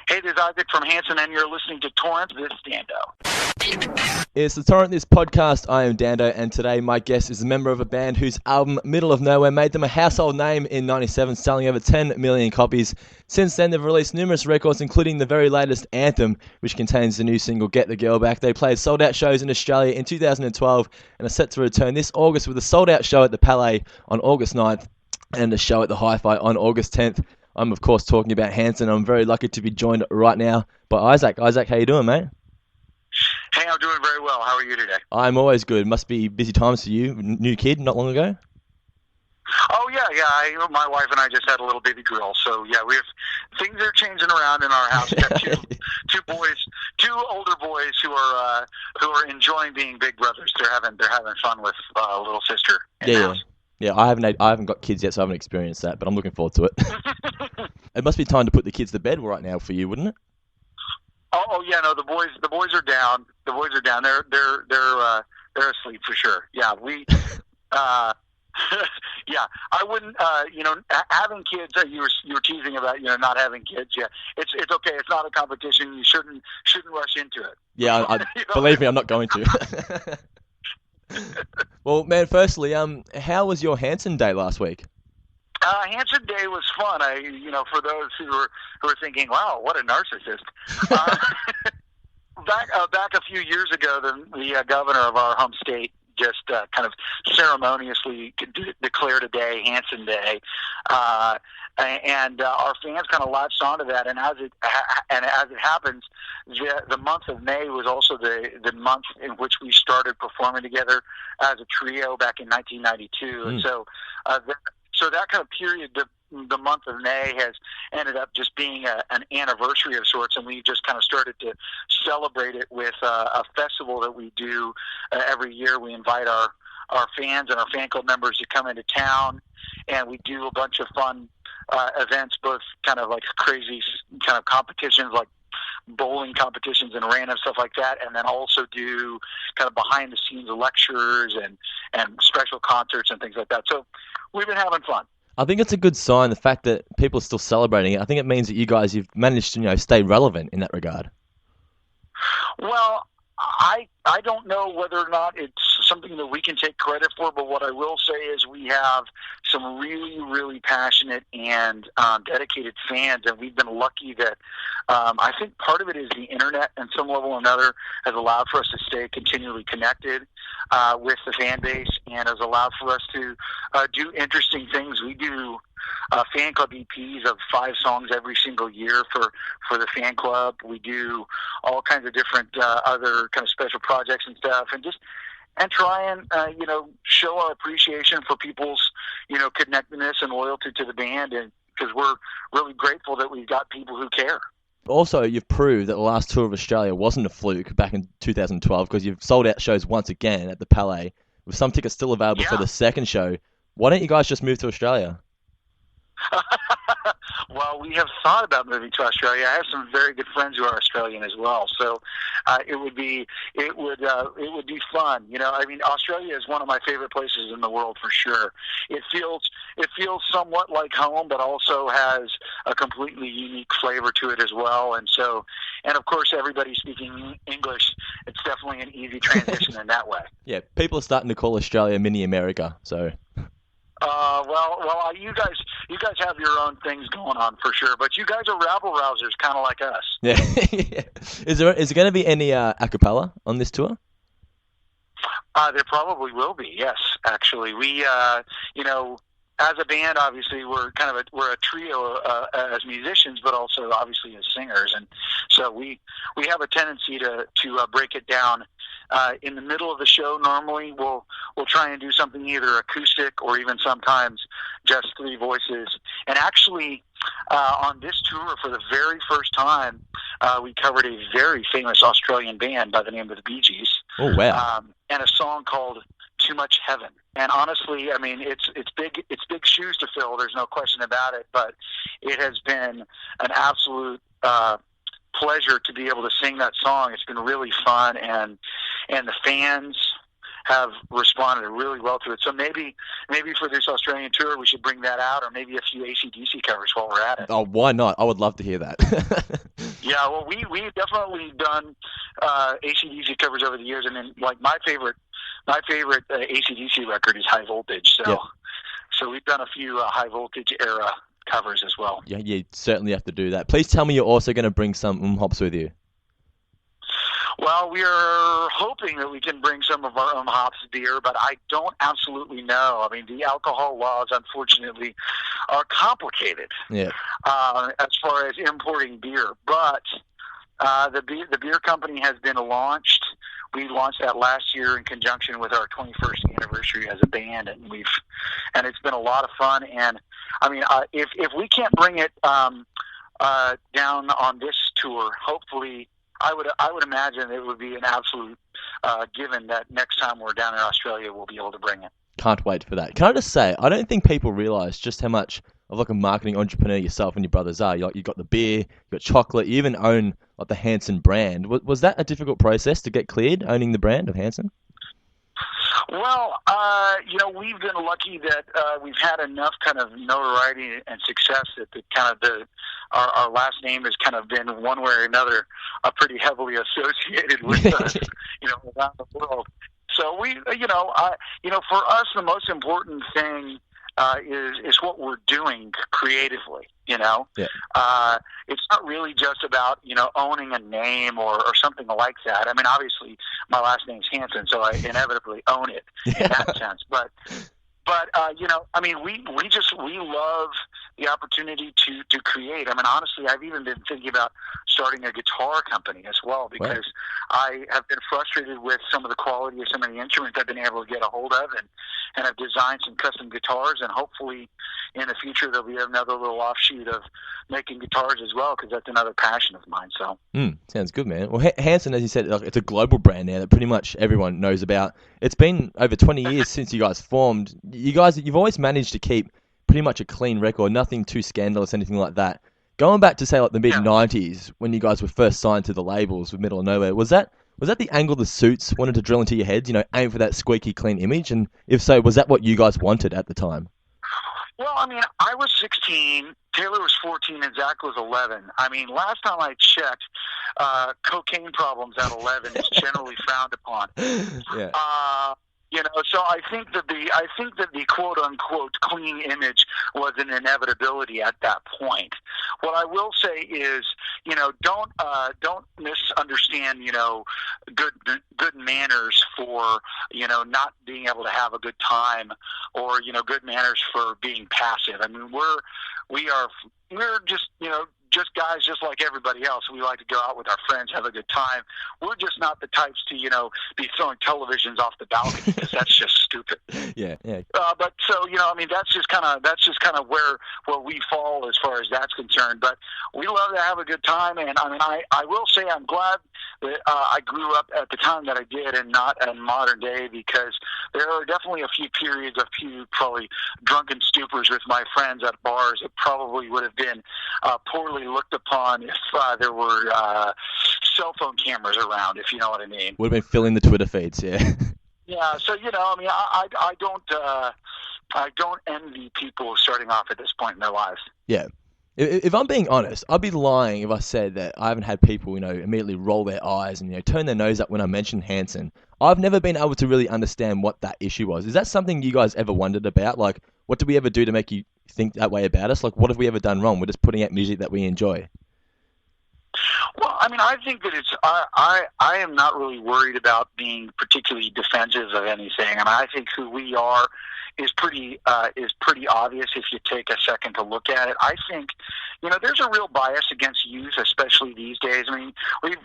Hey, this is Isaac from Hanson, and you're listening to Torrent, this Dando. It's the Torrent, this podcast. I am Dando, and today my guest is a member of a band whose album, Middle of Nowhere, made them a household name in '97, selling over 10 million copies. Since then, they've released numerous records, including the very latest Anthem, which contains the new single, Get the Girl Back. They played sold-out shows in Australia in 2012, and are set to return this August with a sold-out show at the Palais on August 9th, and a show at the Hi-Fi on August 10th. I'm, of course, talking about Hanson. I'm very lucky to be joined right now by Isaac. Isaac, how you doing, mate? Hey, I'm doing very well. How are you today? I'm always good. Must be busy times for you. New kid, not long ago? Oh, yeah. My wife and I just had a little baby girl. So, yeah, things are changing around in our house. We got two older boys who are enjoying being big brothers. They're having fun with a little sister in the house. Yeah, I haven't got kids yet, so I haven't experienced that, but I'm looking forward to it. It must be time to put the kids to bed right now for you, wouldn't it? Oh yeah, no, the boys are down. The boys are down. They're asleep for sure. Yeah, yeah, I wouldn't. Having kids. You were teasing about not having kids. Yeah, it's okay. It's not a competition. You shouldn't rush into it. Yeah, believe me, I'm not going to. Well, man, firstly, how was your Hanson day last week? Hanson Day was fun. For those who were thinking, "Wow, what a narcissist." Back a few years ago, the governor of our home state just kind of ceremoniously declared a day, Hanson Day, and our fans kind of latched onto that. And as it happens, the month of May was also the month in which we started performing together as a trio back in 1992, and so that kind of period, the month of May, has ended up just being an anniversary of sorts, and we just kind of started to celebrate it with a festival that we do every year. We invite our fans and our fan club members to come into town, and we do a bunch of fun events, both kind of like crazy kind of competitions like bowling competitions and random stuff like that, and then also do kind of behind the scenes lectures and special concerts and things like that. So we've been having fun. I think it's a good sign, the fact that people are still celebrating it. I think it means that you've managed to stay relevant in that regard. Well, I don't know whether or not it's something that we can take credit for, but what I will say is we have some really, really passionate and dedicated fans, and we've been lucky that I think part of it is the internet in some level or another has allowed for us to stay continually connected with the fan base, and has allowed for us to do interesting things. We do fan club EPs of 5 songs every single year for the fan club. We do all kinds of different other kind of special projects and stuff, and try and show our appreciation for people's connectedness and loyalty to the band, and because we're really grateful that we've got people who care. Also, you've proved that the last tour of Australia wasn't a fluke back in 2012, because you've sold out shows once again at the Palais, with some tickets still available for the second show. Why don't you guys just move to Australia? Well, we have thought about moving to Australia. I have some very good friends who are Australian as well, so it would be fun. Australia is one of my favorite places in the world for sure. It feels somewhat like home, but also has a completely unique flavor to it as well. And of course, everybody speaking English, it's definitely an easy transition in that way. Yeah, people are starting to call Australia mini America, so. Well, you guys have your own things going on for sure, but you guys are rabble-rousers, kind of like us. Yeah. Is there going to be any acapella on this tour? There probably will be. Yes, actually, we as a band, obviously, we're a trio as musicians, but also obviously as singers, and so we have a tendency to break it down. In the middle of the show, normally we'll try and do something either acoustic or even sometimes just 3 voices. And actually, on this tour, for the very first time, we covered a very famous Australian band by the name of the Bee Gees. Oh wow! And a song called "Too Much Heaven." And honestly, I mean, it's big shoes to fill. There's no question about it. But it has been an absolute pleasure to be able to sing that song. It's been really fun, and the fans have responded really well to it. So maybe for this Australian tour, we should bring that out, or maybe a few AC/DC covers while we're at it. Oh, why not? I would love to hear that. Yeah, well, we've definitely done AC/DC covers over the years, and then like my favorite AC/DC record is High Voltage. Yep. So we've done a few High Voltage era covers as well. Yeah, you certainly have to do that. Please tell me you're also going to bring some hops with you. Well, we are hoping that we can bring some of our own hops beer, but I don't absolutely know. I mean, the alcohol laws, unfortunately, are complicated Yeah. as far as importing beer. But the beer company has been launched. We launched that last year in conjunction with our 21st anniversary as a band, and it's been a lot of fun. And I mean, if we can't bring it down on this tour, hopefully. I would imagine it would be an absolute given that next time we're down in Australia, we'll be able to bring it. Can't wait for that. Can I just say, I don't think people realise just how much of like a marketing entrepreneur yourself and your brothers are. You got the beer, you got chocolate, you even own like the Hanson brand. Was that a difficult process to get cleared, owning the brand of Hanson? Well, we've been lucky that we've had enough kind of notoriety and success that our last name has kind of been one way or another pretty heavily associated with us, around the world. So for us, the most important thing is what we're doing creatively. Yeah. It's not really just about owning a name or something like that. I mean, obviously, my last name's Hanson, so I inevitably own it in that sense. But I mean, we love the opportunity to create. I mean, honestly, I've even been thinking about starting a guitar company as well because I have been frustrated with some of the quality of some of the instruments I've been able to get a hold of, and I've designed some custom guitars, and hopefully in the future there'll be another little offshoot of making guitars as well because that's another passion of mine. So sounds good, man. Well, Hanson, as you said, it's a global brand now that pretty much everyone knows about. It's been over 20 years since you guys formed. You've always managed to keep pretty much a clean record, nothing too scandalous, anything like that. Going back to say like the mid '90s when you guys were first signed to the labels with Middle of Nowhere, was that the angle the suits wanted to drill into your heads? Aim for that squeaky clean image, and if so, was that what you guys wanted at the time? Well, I mean, I was 16, Taylor was 14, and Zach was 11. I mean, last time I checked, cocaine problems at 11 is generally frowned upon. Yeah. So I think that the quote unquote clean image was an inevitability at that point. What I will say is, don't misunderstand, good manners for, not being able to have a good time, or, good manners for being passive. I mean, we're just guys just like everybody else. We like to go out with our friends, have a good time. We're just not the types to, be throwing televisions off the balcony because that's just stupid. Yeah. But so, I mean, that's just kind of where we fall as far as that's concerned. But we love to have a good time, and I mean, I will say I'm glad that I grew up at the time that I did, and not in modern day, because there are definitely a few periods, a few probably drunken stupors with my friends at bars that probably would have been poorly looked upon if there were cell phone cameras around, if you know what I mean. Would have been filling the Twitter feeds, yeah. Yeah, so I mean, I don't envy people starting off at this point in their lives. Yeah. If I'm being honest, I'd be lying if I said that I haven't had people, immediately roll their eyes and, turn their nose up when I mention Hanson. I've never been able to really understand what that issue was. Is that something you guys ever wondered about? Like, what did we ever do to make you think that way about us? Like, what have we ever done wrong? We're just putting out music that we enjoy. Well, I mean, I think that I am not really worried about being particularly defensive of anything. I mean, I think who we are is pretty obvious if you take a second to look at it. I think, there's a real bias against youth, especially these days. I mean,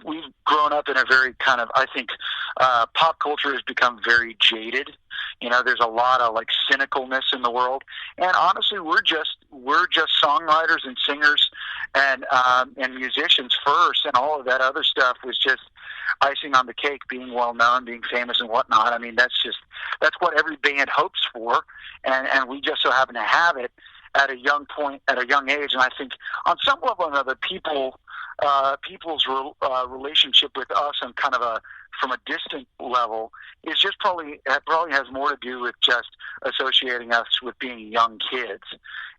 we've grown up in a very kind of, I think, pop culture has become very jaded. There's a lot of like cynicalness in the world, and honestly, we're just songwriters and singers and musicians first, and all of that other stuff was just icing on the cake, being well known, being famous, and whatnot. I mean, that's what every band hopes for, and we just so happen to have it at a young age. And I think on some level or another, people's relationship with us on kind of a from a distant level is just probably has more to do with just associating us with being young kids,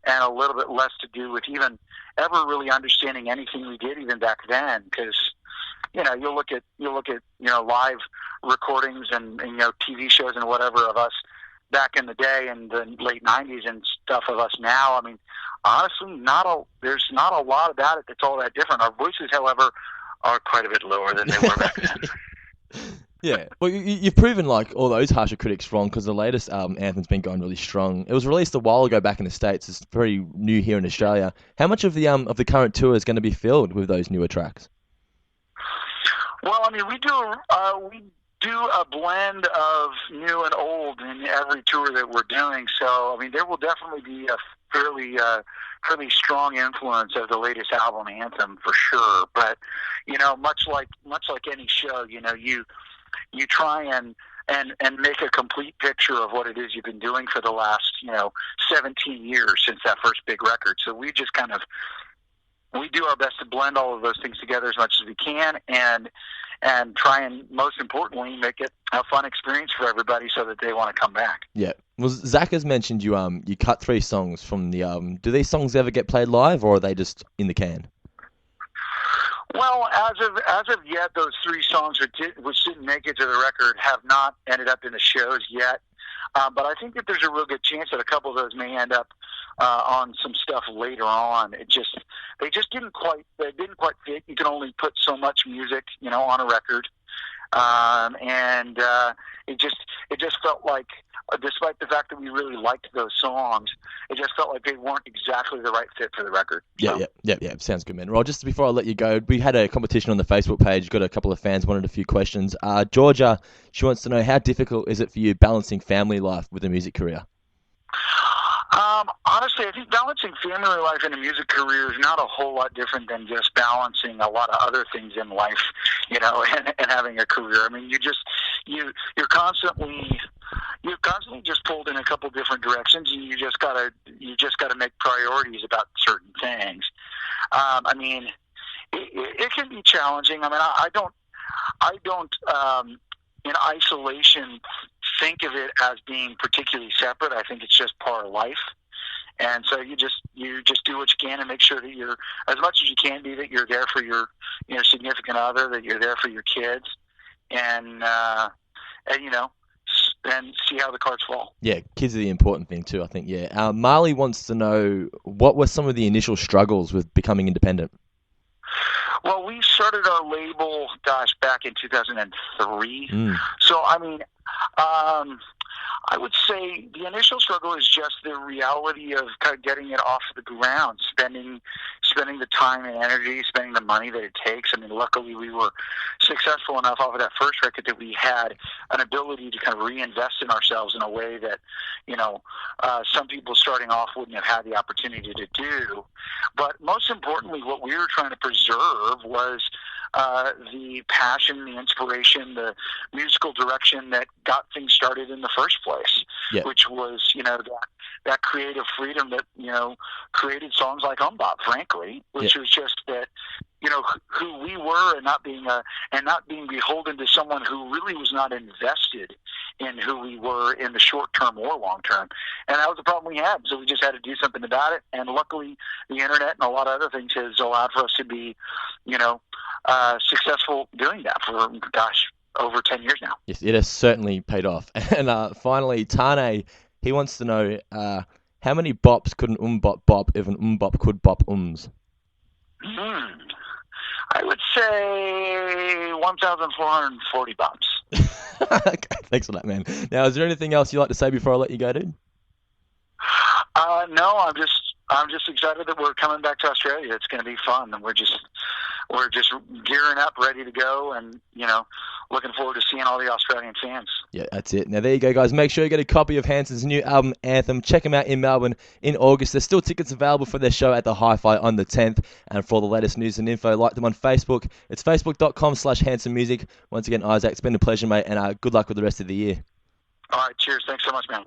and a little bit less to do with even ever really understanding anything we did even back then. Because you'll look at live recordings and TV shows and whatever of us back in the day in the late '90s and stuff of us now. I mean, honestly, there's not a lot about it that's all that different. Our voices, however, are quite a bit lower than they were back then. Yeah, well, you've proven like all those harsher critics wrong, because the latest album, Anthem's been going really strong. It was released a while ago back in the States. It's very new here in Australia. How much of the current tour is going to be filled with those newer tracks? Well, I mean, we do a blend of new and old in every tour that we're doing. So, I mean, there will definitely be a fairly strong influence of the latest album, Anthem, for sure. But much like any show, you try and make a complete picture of what it is you've been doing for the last 17 years since that first big record. So we just we do our best to blend all of those things together as much as we can, and try and, most importantly, make it a fun experience for everybody so that they want to come back. Yeah. Well, Zach has mentioned you cut 3 songs from the album. Do these songs ever get played live, or are they just in the can? Well, as of yet, those 3 songs which didn't make it to the record have not ended up in the shows yet. But I think that there's a real good chance that a couple of those may end up on some stuff later on. They didn't quite fit. You can only put so much music, on a record, and it just felt like, despite the fact that we really liked those songs, it just felt like they weren't exactly the right fit for the record. So. Yeah. Sounds good, man. Well, just before I let you go, we had a competition on the Facebook page. Got a couple of fans wanted a few questions. Georgia, she wants to know, how difficult is it for you balancing family life with a music career? Honestly, I think balancing family life and a music career is not a whole lot different than just balancing a lot of other things in life, and having a career. I mean, you're constantly just pulled in a couple different directions, and you just gotta make priorities about certain things. I mean, it can be challenging. I mean, I don't in isolation think of it as being particularly separate. I think it's just part of life. And so you just do what you can and make sure that you're, as much as you can be, that you're there for your significant other, that you're there for your kids, and see how the cards fall. Yeah, kids are the important thing too, I think. Yeah. Marley wants to know, what were some of the initial struggles with becoming independent? Well, we started our label, back in 2003. So, I mean, I would say the initial struggle is just the reality of kind of getting it off the ground, spending the time and energy, spending the money that it takes. I mean, luckily we were successful enough off of that first record that we had an ability to kind of reinvest in ourselves in a way that, some people starting off wouldn't have had the opportunity to do. But most importantly, what we were trying to preserve was the passion, the inspiration, the musical direction that got things started in the first place, which was, that creative freedom that, created songs like Umbop, frankly, which was just that, who we were, and not being beholden to someone who really was not invested in who we were in the short term or long term. And that was the problem we had. So we just had to do something about it. And luckily the internet and a lot of other things has allowed for us to be, successful doing that for, over 10 years now. Yes, it has certainly paid off. And finally, Tane, he wants to know, how many bops could an bop if an bop could bop ums? I would say 1,440 bops. Okay, thanks for that, man. Now, is there anything else you'd like to say before I let you go, dude? No, I'm just excited that we're coming back to Australia. It's going to be fun, and we're just gearing up, ready to go, and looking forward to seeing all the Australian fans. Yeah, that's it. Now there you go, guys. Make sure you get a copy of Hanson's new album, Anthem. Check them out in Melbourne in August. There's still tickets available for their show at the Hi-Fi on the 10th. And for all the latest news and info, like them on Facebook. It's facebook.com/HansonMusic. Once again, Isaac, it's been a pleasure, mate, and good luck with the rest of the year. All right, cheers. Thanks so much, man.